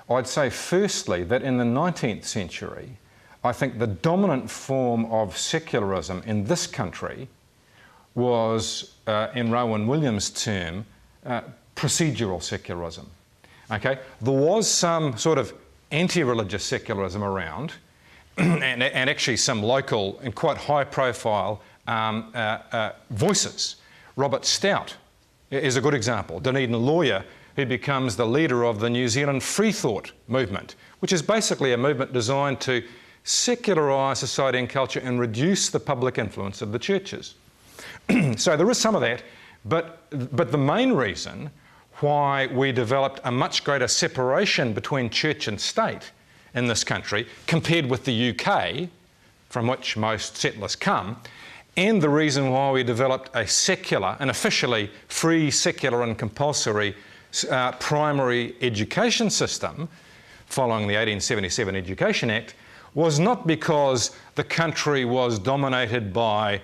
I'd say firstly that in the 19th century, I think the dominant form of secularism in this country was, in Rowan Williams' term, procedural secularism. Okay? There was some sort of anti-religious secularism around, and actually some local and quite high-profile voices. Robert Stout is a good example, Dunedin lawyer who becomes the leader of the New Zealand Freethought movement, which is basically a movement designed to secularise society and culture and reduce the public influence of the churches. So there is some of that, but the main reason why we developed a much greater separation between church and state in this country compared with the UK, from which most settlers come, and the reason why we developed a secular, an officially free, secular and compulsory primary education system following the 1877 Education Act was not because the country was dominated by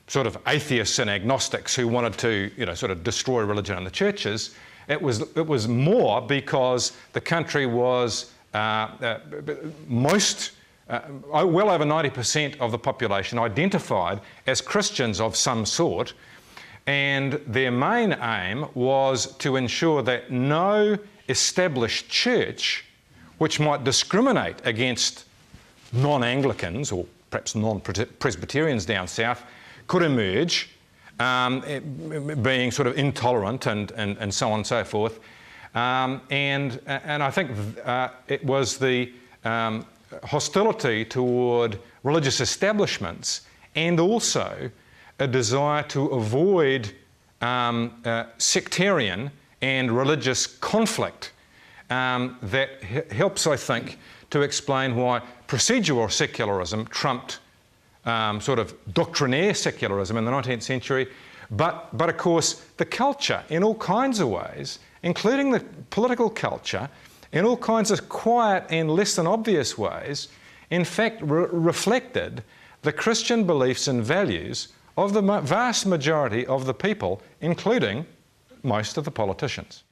sort of atheists and agnostics who wanted to, sort of destroy religion and the churches. It was more because the country was well over 90% of the population identified as Christians of some sort, and their main aim was to ensure that no established church which might discriminate against non-Anglicans or perhaps non-Presbyterians down south could emerge, being sort of intolerant and so on and so forth. And I think it was the hostility toward religious establishments and also a desire to avoid sectarian and religious conflict that helps, I think, to explain why procedural secularism trumped sort of doctrinaire secularism in the 19th century, but of course the culture in all kinds of ways, including the political culture, in all kinds of quiet and less than obvious ways, in fact reflected the Christian beliefs and values of the vast majority of the people, including most of the politicians.